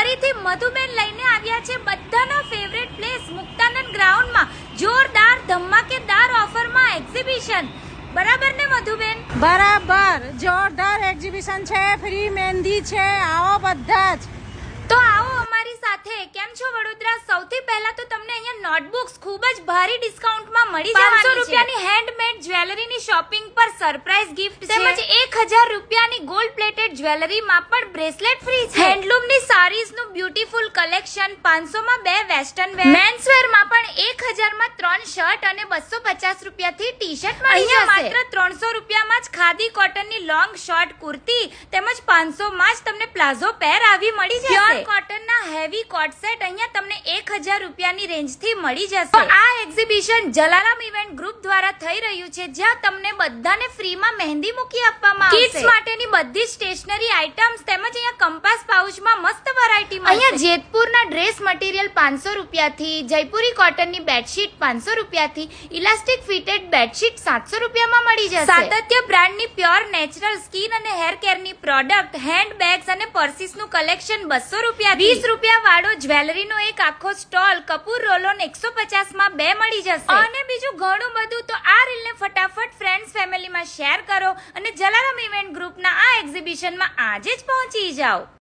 ફરીથી મધુબેન લઈને આવ્યા છે બધાના ફેવરેટ પ્લેસ મુક્તાનંદ ગ્રાઉન્ડમાં જોરદાર ધમાકેદાર ઓફરમાં એક્ઝિબિશન. બરાબર ને મધુબેન? બરાબર, જોરદાર એક્ઝિબિશન છે, ફ્રી મહેંદી છે, આવો બધા જ. તો આવો અમારી સાથે. કેમ છો વડોદરા? સૌથી પહેલા તો તમને અહીંયા નોટબુક્સ ખૂબ જ ભારી ડિસ્કાઉન્ટમાં મળી જવાની છે. 500 રૂપિયાની હેન્ડમેડ જ્વેલરીની શોપિંગ પર સરપ્રાઈઝ ગિફ્ટ છે. તેમજ 1000 રૂપિયાની ગોલ્ડ પ્લેટેડ જ્વેલરીમાં પણ બ્રેસલેટ ફ્રી છે. હેન્ડલૂમની સાડીઝનું બ્યુટીફુલ કલેક્શન, 500 માં 2 વેસ્ટર્ન વેર. મેન્સવેરમાં પણ 1000 માં 3 શર્ટ અને 250 રૂપિયાથી ટી-શર્ટ મળી જશે. માત્ર 300 રૂપિયામાં જ ખાદી કોટનની લોંગ શોર્ટ કુર્તી તેમજ 500 માં જ તમને પ્લાઝો પેર આવી મળી જશે. પ્યોર કોટનના હેવી કોટ સેટ અહીંયા તમને 1000 રૂપિયાની રેન્જથી મળી જશે. આ એક્ઝિબિશન જલારામ ઇવેન્ટ ગ્રુપ દ્વારા થઈ રહ્યું છે, જ્યાં તમને બધાને ફ્રીમાં મહેંદી મૂકી આપવામાં આવશે. કિડ્સ માટેની બધી સ્ટેશનરી આઇટમ્સ તેમજ અહીંયા કંપાસ પાઉચમાં મસ્ત વેરાયટી મળશે. અહીંયા જેતપુરના ડ્રેસ મટીરિયલ 500 રૂપિયાથી, જયપુરી કોટનની બેડશીટ 500 રૂપિયાથી, ઇલાસ્ટિક ફિટેડ બેડશીટ 700 રૂપિયામાં મળી જશે. સાતત્ય બ્રાન્ડની પ્યોર નેચરલ સ્કિન અને હેર કેરની પ્રોડક્ટ, હેન્ડ બેગ્સ અને પર્સીસનું કલેક્શન 200 રૂપિયા. 20 રૂપિયા વાળો જ્વેલરીનો એક આખો સ્ટોલ કપૂર રોલોન 150 માં 2 મળી જશે. અને બીજું ઘણું બધું. તો આ રીલને ફટાફટ ફ્રેન્ડ્સ ફેમિલીમાં શેર કરો અને જલારામ ઇવેન્ટ ગ્રુપના આ એક્ઝિબિશનમાં આજે જ પહોંચી જાઓ.